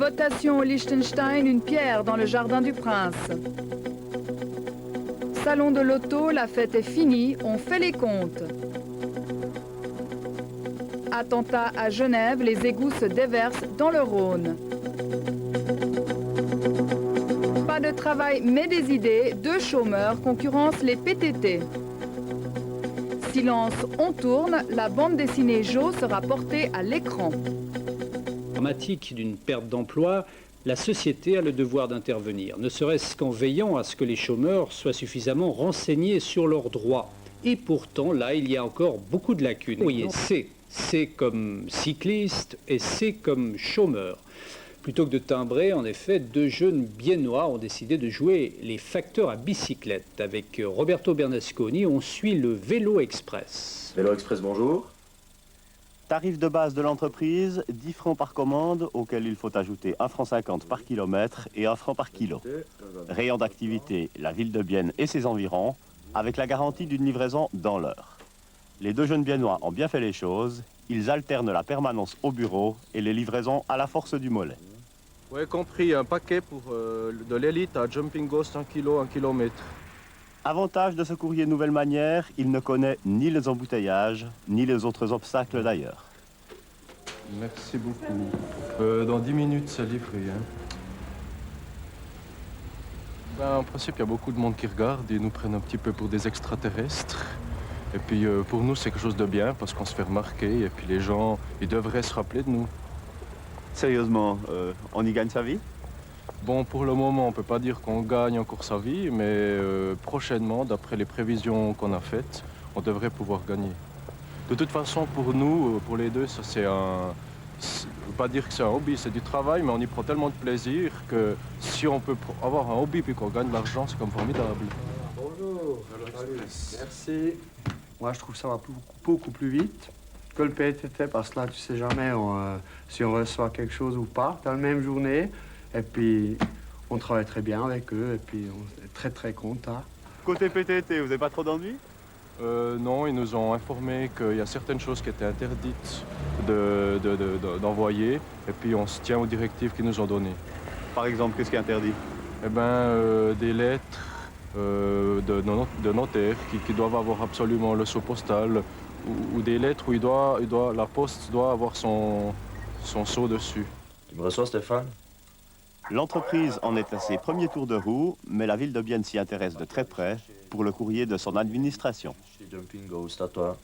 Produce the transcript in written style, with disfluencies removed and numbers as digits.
Notation au Liechtenstein, une pierre dans le jardin du prince. Salon de l'auto, la fête est finie, on fait les comptes. Attentat à Genève, les égouts se déversent dans le Rhône. Pas de travail mais des idées, deux chômeurs concurrencent les PTT. Silence, on tourne, la bande dessinée Jo sera portée à l'écran. Dramatique d'une perte d'emploi, la société a le devoir d'intervenir, ne serait-ce qu'en veillant à ce que les chômeurs soient suffisamment renseignés sur leurs droits. Et pourtant, là, il y a encore beaucoup de lacunes. Oui, c'est comme cycliste et c'est comme chômeur. Plutôt que de timbrer, en effet, deux jeunes biennois ont décidé de jouer les facteurs à bicyclette. Avec Roberto Bernasconi, on suit le Vélo Express. Vélo Express, bonjour. Tarif de base de l'entreprise, 10 francs par commande, auquel il faut ajouter 1,50 franc par kilomètre et 1 franc par kilo. Rayon d'activité, la ville de Bienne et ses environs, avec la garantie d'une livraison dans l'heure. Les deux jeunes biennois ont bien fait les choses, ils alternent la permanence au bureau et les livraisons à la force du mollet. Oui, compris, un paquet pour de l'élite à Jumping Ghost 1 kg, 1 km. Avantage de ce courrier nouvelle manière, il ne connaît ni les embouteillages, ni les autres obstacles d'ailleurs. Merci beaucoup. Dans 10 minutes, c'est livré. Hein. En principe, il y a beaucoup de monde qui regarde. Ils nous prennent un petit peu pour des extraterrestres. Et puis, pour nous, c'est quelque chose de bien parce qu'on se fait remarquer. Et puis, les gens, ils devraient se rappeler de nous. Sérieusement, on y gagne sa vie? Bon, pour le moment, on ne peut pas dire qu'on gagne encore sa vie, mais prochainement, d'après les prévisions qu'on a faites, on devrait pouvoir gagner. De toute façon, pour nous, pour les deux, ça c'est un... Je ne veux pas dire que c'est un hobby, c'est du travail, mais on y prend tellement de plaisir que si on peut avoir un hobby puis qu'on gagne de l'argent, c'est comme formidable. Bonjour, merci. Moi, je trouve que ça va beaucoup plus vite que le PTT, parce que là, tu sais jamais si on reçoit quelque chose ou pas dans la même journée. Et puis, on travaille très bien avec eux, et puis on est très contents. Côté PTT, vous n'avez pas trop d'ennuis? Non, ils nous ont informé qu'il y a certaines choses qui étaient interdites d'envoyer, et puis on se tient aux directives qu'ils nous ont données. Par exemple, qu'est-ce qui est interdit? Eh bien, des lettres de notaires qui doivent avoir absolument le sceau postal, ou des lettres où la poste doit avoir son sceau dessus. Tu me reçois, Stéphane? L'entreprise en est à ses premiers tours de roue, mais la ville de Bienne s'y intéresse de très près pour le courrier de son administration. Jumping Ghost, à toi.